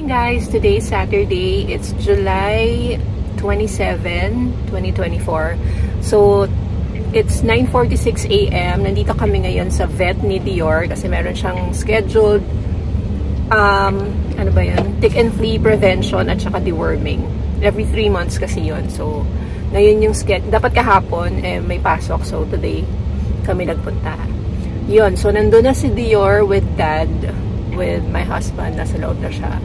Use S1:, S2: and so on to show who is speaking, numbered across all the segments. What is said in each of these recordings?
S1: morning guys! Today is Saturday. It's July 27, 2024. So, it's 9:46 AM. Nandito kami ngayon sa vet ni Dior kasi meron siyang scheduled ano ba yun? Tick and flea prevention at saka deworming. Every 3 months kasi yun. So, ngayon yung schedule. Dapat kahapon may pasok. So, today kami nagpunta. Yun. So, nandun na si Dior with Dad, with my husband. Nasa loob na siya.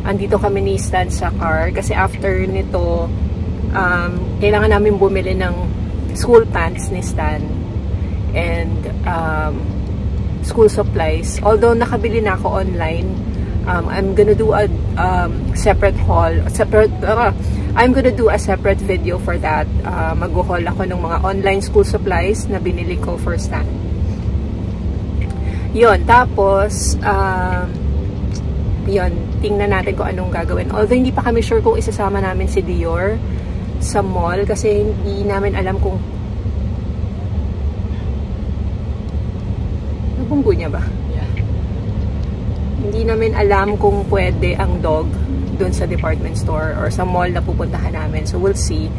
S1: Andito kami ni Stan sa car kasi after nito kailangan namin bumili ng school pants ni Stan and school supplies. Although nakabili na ako online, I'm gonna do a separate haul, I'm gonna do a separate video for that. Mag-haul ako ng mga online school supplies na binili ko for Stan. Yun, tapos yun, tingnan natin kung anong gagawin. Although hindi pa kami sure kung isasama namin si Dior sa mall kasi hindi namin alam kung nabunggo niya ba? Yeah. Hindi namin alam kung pwede ang dog doon sa department store or sa mall na pupuntahan namin. So we'll see.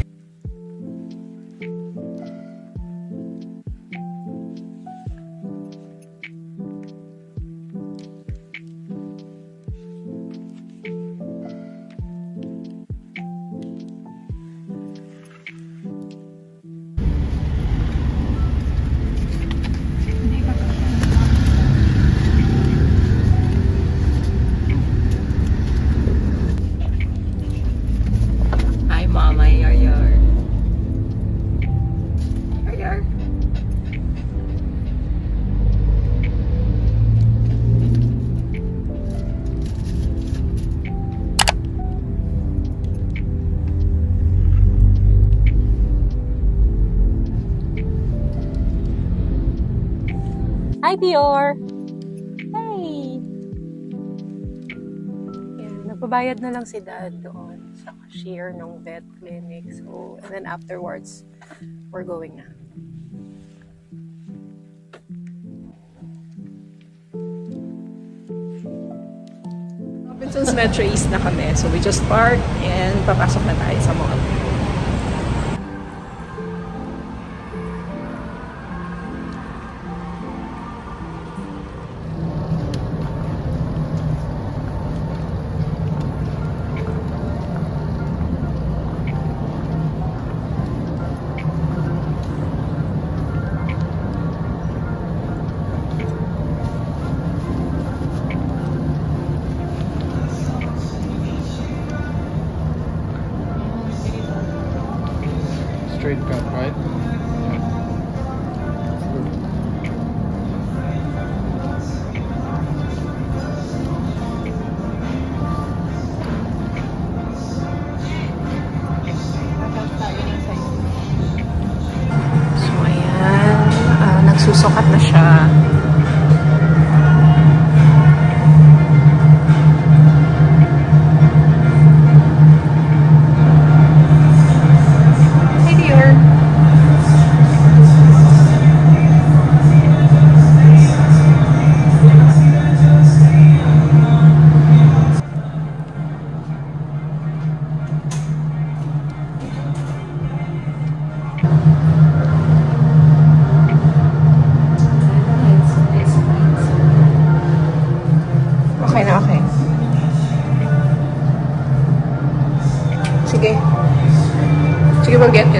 S1: Hi, Dior! Hey! Yan, nagbabayad na lang si Dad doon sa cashier ng vet clinic. So, and then afterwards, we're going na. Robinson's Metro East na kami. So, we just parked and papasok na tayo sa mall.
S2: Straight cut, right?
S1: So, ayan. Nagsusukat na siya. Okay na, okay. Sige. Sige, we'll get it.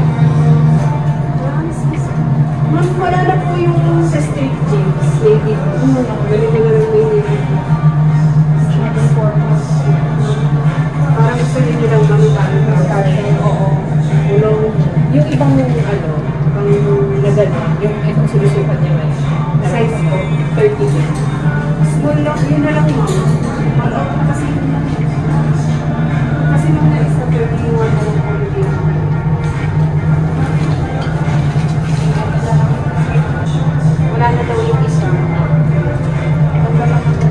S3: Ma'am, wala na po yung sa street gyms. Lady po. Ganito na lang may lady po. Shopping formas. Parang gusto nyo lang gamitan. Oo. Yung ibang ano, pang nagano, yung itong sinusukat niya may. Size po, 30. Small lang, yun na lang ma'am. Malawak na kasi yun lang. Kasi nung na-is na 31 na lang quality naman. Wala na daw yung isa. Ganda lang ako.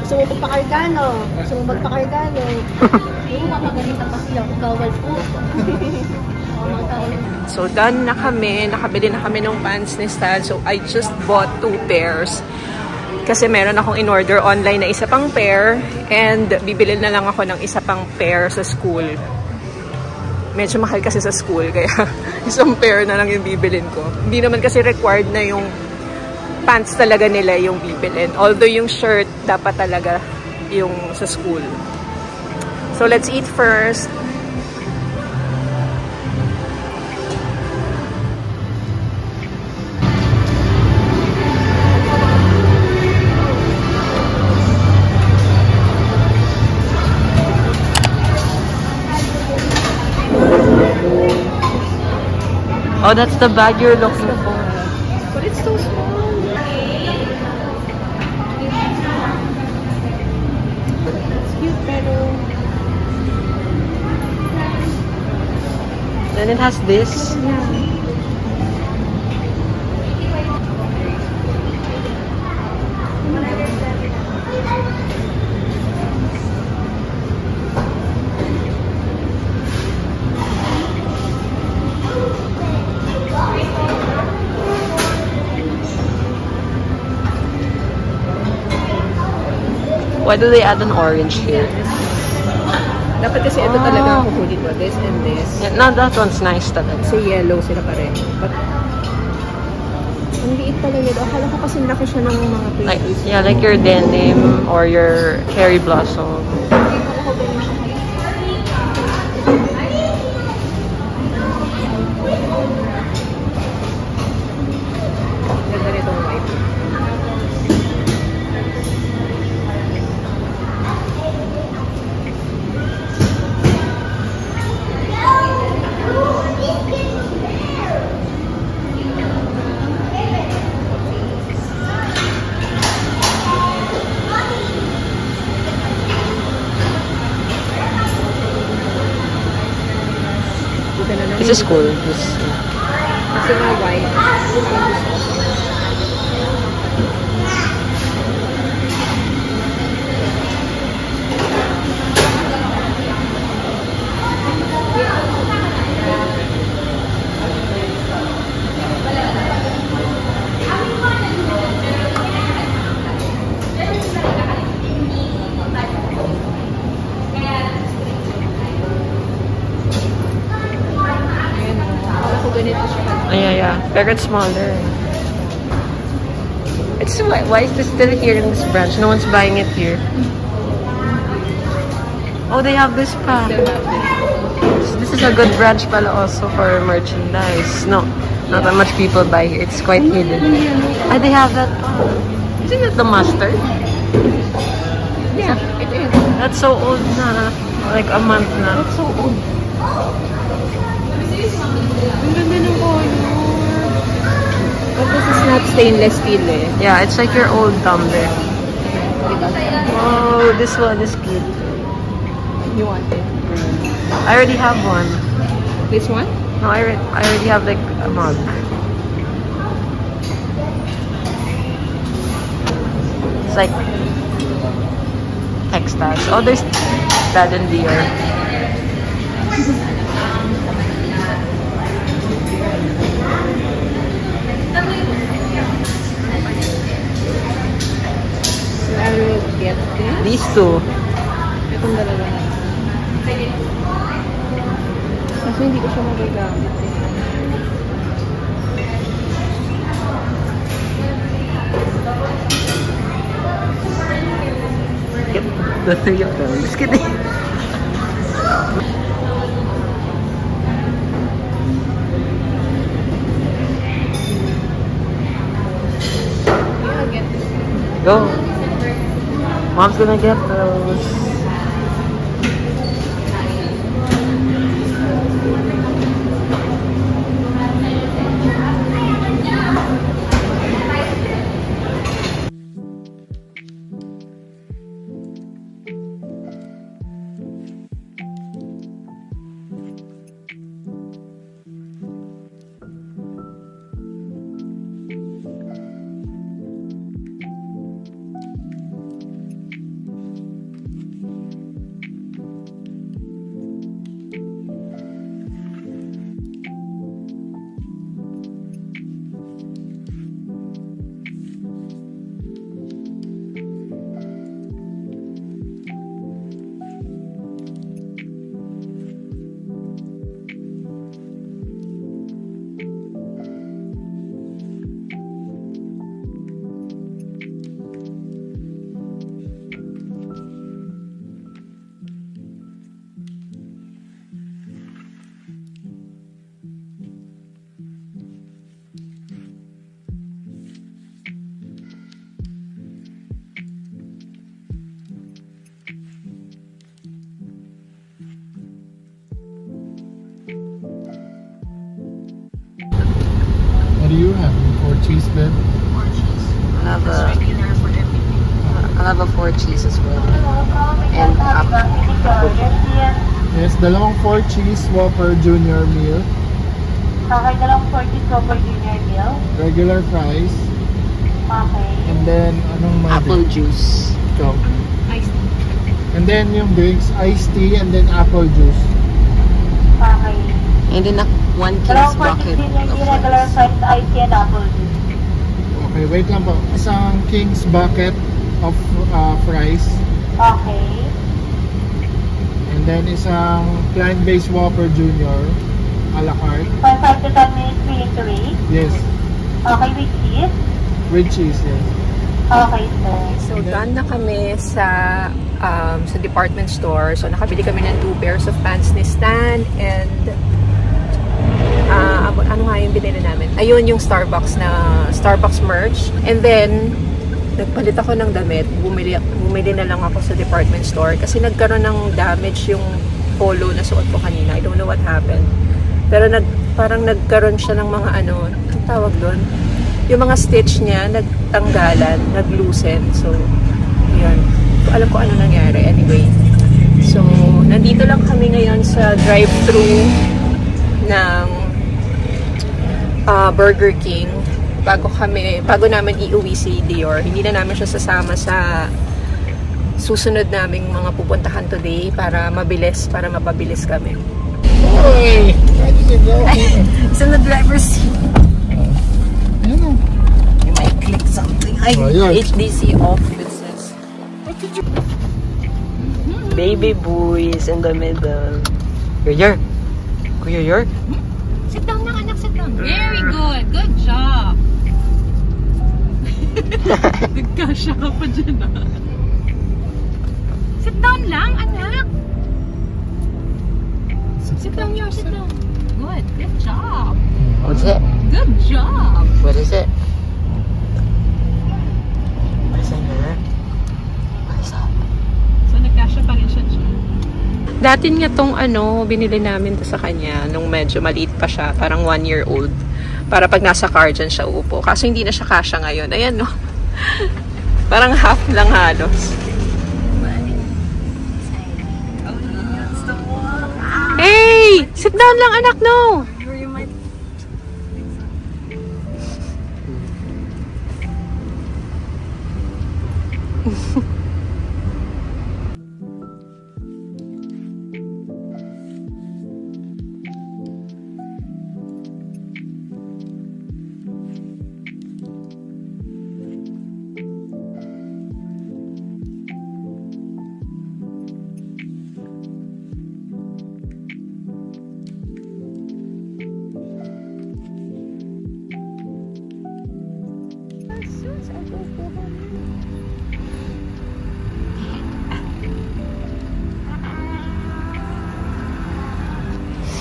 S4: Gusto mo magpakargano? Gusto mo magpakargano? Hindi mo mapagalitan kasi ako. Kawal po.
S1: So, done na kami. Nakabili na kami ng pants ni Stan. So, I just bought 2 pairs. Kasi meron akong in-order online na isa pang pair. And bibili na lang ako ng isa pang pair sa school. Medyo mahal kasi sa school. Kaya isang pair na lang yung bibilin ko. Hindi naman kasi required na yung pants talaga nila yung bibilin. Although yung shirt dapat talaga yung sa school. So, let's eat first.
S5: Oh, that's the bag you're looking for.
S1: But it's so small. It's cute, pero...
S5: Then it has this. Why do they add an orange here?
S1: Dapat kasi ito talaga ang kukunin mo. This and this.
S5: Yeah, no, that one's nice talaga.
S1: Kasi yellow sila pareho. But, ang liit pala yun. Akala ko kasi laki siya ng mga
S5: Like,
S1: places.
S5: yeah, like your denim or your cherry blossom.
S1: Ganda nitong white.
S5: This is cool. This,
S1: Kasi nga white.
S5: yeah. Pero it's smaller. It's why is this still here in this branch? No one's buying it here. Oh, they have this pa. This is a good branch pala also for merchandise. No, not that much people buy here. It's quite hidden. Ah, they have that pa. Isn't it the mustard?
S1: Yeah, it is.
S5: That's so old na. Like a month na.
S1: That's so old. Ang ganda ng color. But this is not stainless steel eh.
S5: Yeah, it's like your old tumbler. Oh, this one is cute.
S1: You want it?
S5: I already have one.
S1: This one?
S5: No, I already have like a mug. It's like textiles. Oh, there's that in Dior.
S1: So I will get this.
S5: These two.
S1: Itong dalawa na. Kasi hindi ko siya magagamit eh.
S5: Get the three of them. Just kidding.
S1: I'll get this.
S5: Go. Mom's gonna get those.
S2: What do you have? 4 cheese then?
S5: 4 cheese. I'll have a 4 cheese as well. And up.
S2: Yes, dalawang 4 cheese Whopper Junior meal.
S3: Okay, dalawang 4 cheese Whopper Junior meal.
S2: Regular fries.
S3: Okay.
S2: And then, anong mga
S5: Apple juice.
S2: Ikaw.
S1: Iced tea.
S2: And then yung drinks, iced tea and then apple juice.
S3: Okay.
S5: And then 1 king's
S3: Dalawang 4
S5: bucket
S3: cheese Junior
S5: of
S3: meal, regular
S5: fries.
S3: fries, ice tea, and apple juice.
S2: Okay, wait lang po. Isang king's bucket of fries.
S3: Okay.
S2: And then isang plant-based Whopper Junior a la carte.
S3: 5 to 10 minutes willing to wait.
S2: Yes.
S3: Okay, with cheese.
S2: With cheese, yes.
S3: Okay, sir.
S1: So, done na kami sa department store. So, nakabili kami ng 2 pairs of pants ni Stan and ano nga yung binili namin? Ayun yung Starbucks merch. And then, nagpalit ako ng damit. Bumili na lang ako sa department store kasi nagkaroon ng damage yung polo na suot ko kanina. I don't know what happened. Pero parang nagkaroon siya ng mga ano tawag doon? Yung mga stitch niya, nagtanggalan, nag-loosen. So, yun. Alam ko ano nangyari. Anyway. So, nandito lang kami ngayon sa drive-thru ng Burger King. Bago namin iuwi si Dior. Hindi na namin siya sasama sa susunod naming mga pupuntahan today para mapabilis kami.
S2: Hey! Where did you go?
S1: It's in the driver's seat.
S2: Ayan o.
S1: You might click something.
S2: Oh, yeah.
S1: HDC off. It says.
S5: Baby boys in the middle. Kuya Yor.
S1: Sit down lang, anak. Sit down. Very good. Good job. Nagkasya ka pa dyan, ah. Sit down lang, anak. Sit down, Yor. Sit down. Good. Good job.
S5: What's it?
S1: Good job.
S5: What is it? What is that? What is that?
S1: So, nagkasya pa rin siya dyan. Dati nga tong binili namin to sa kanya nung medyo maliit pa siya, parang 1-year-old. Para pag nasa car dyan siya upo. Kaso hindi na siya kasya ngayon. Ayan, no? Parang half lang halos. Hey! Sit down lang, anak, no!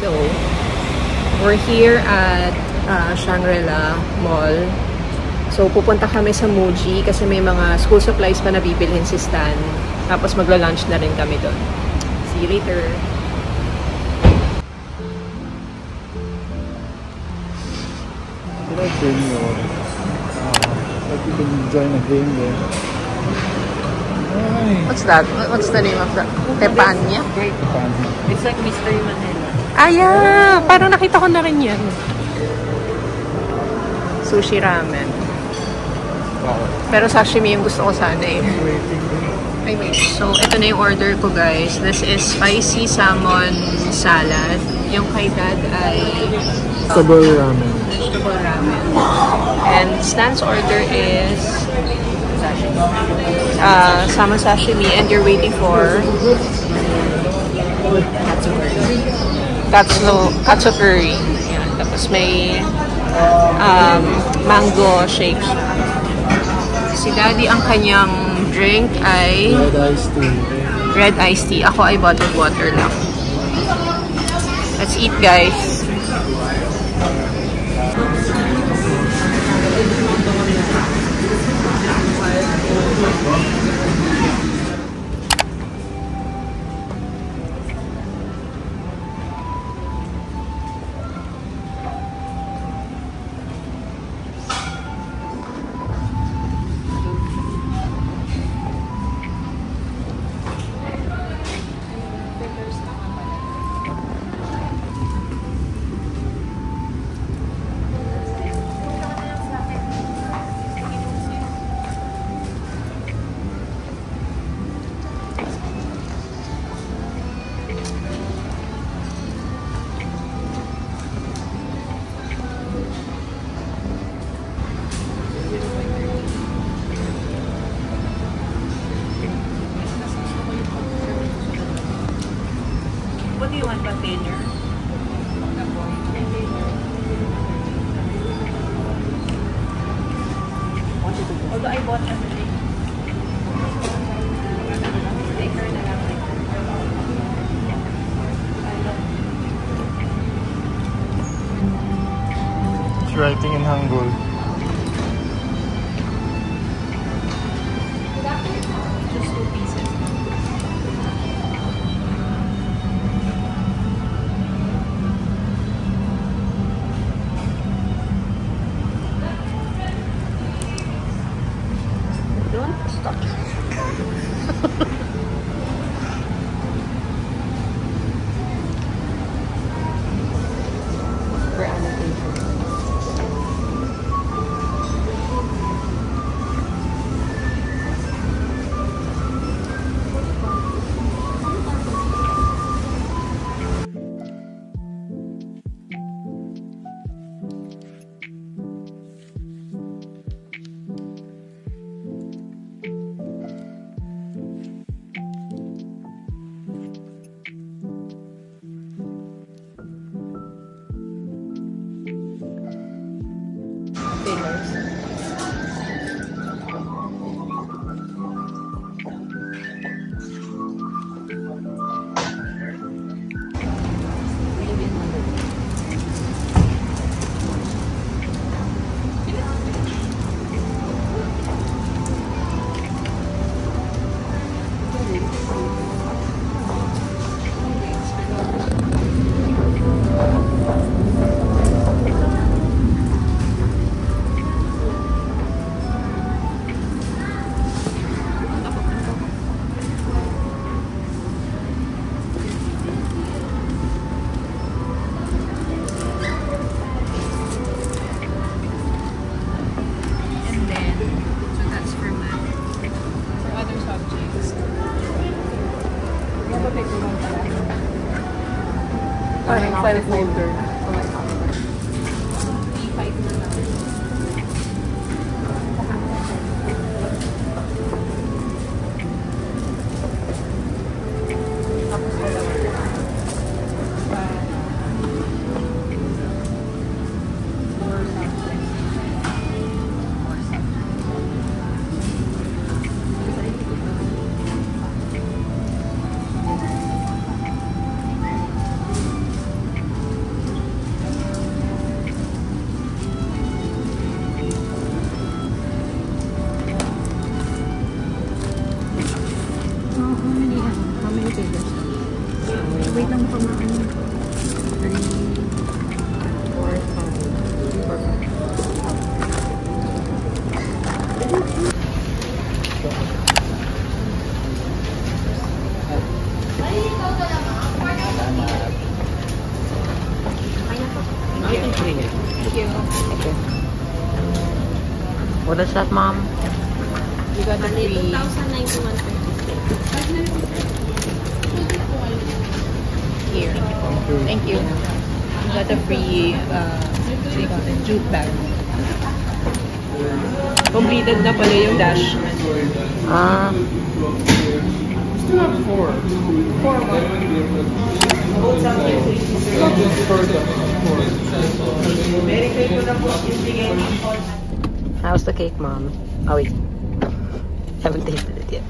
S1: So, we're here at Shangri-La Mall. So, pupunta kami sa Muji kasi may mga school supplies pa na bibilhin si Stan. Tapos magla-lunch na rin kami doon. See you later!
S2: Did I bring your like you can join a game there? Ay.
S1: What's that? What's the name of that? Tepanya?
S5: It's like Mystery Manila.
S1: Ah, yeah! Parang nakita ko na rin yan. Sushi ramen.
S2: Wow.
S1: Pero sashimi yung gusto ko sana eh. Ay, wait. So, ito na yung order ko, guys. This is spicy salmon salad. Yung kay Dad ay
S2: Vegetable ramen.
S1: vegetable ramen. And Stan's order is salmon sashimi. And you're waiting for katsu curry. Yan. Tapos may mango shake. Si Daddy, ang kanyang drink ay red iced tea. Ako ay bottled water lang. Let's eat, guys.
S2: It's writing in Hangul.
S1: Just 2 pieces.
S5: Don't stop. For annotation.
S1: Parang file folder.
S4: Wait lang po mga ano. 3, 4, 5.
S5: What is that, Mom?
S1: You got the free.
S4: 2,091.
S1: Here. Thank you. You got a free jute bag. Completed na pala yung dash.
S5: Ah.
S2: Still have 4.
S1: 4 more.
S5: How's the cake, Mom? Oh, wait. Haven't tasted it yet.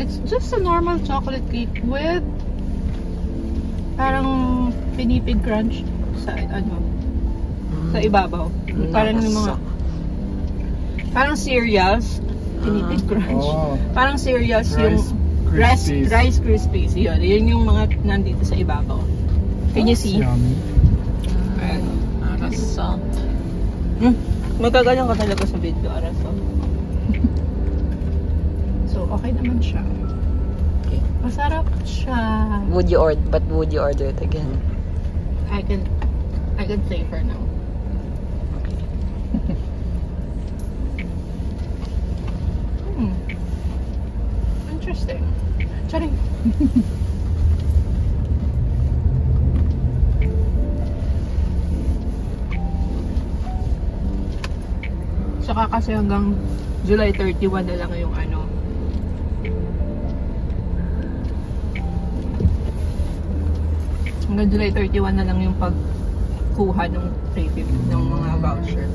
S1: It's just a normal chocolate cake with parang pinipig crunch sa sa ibabaw. Parang yung mga parang cereals, pinipig crunch.
S2: Oh.
S1: Parang cereals
S2: Rice
S1: yung
S2: Krispies.
S1: Rice Krispies. Yun yung mga nandito sa ibabaw. Can you see?
S2: Yummy.
S5: Salt.
S1: Magagalang ka talaga sa video, Araso. So, okay naman siya.
S5: Okay.
S1: Masarap siya.
S5: Would you order it again?
S1: I can say for now.
S5: Okay.
S1: Interesting. Charing. Saka kasi hanggang July 31 na lang yung Hanggang July 31 na lang yung pagkuha ng 350 ng mga voucher.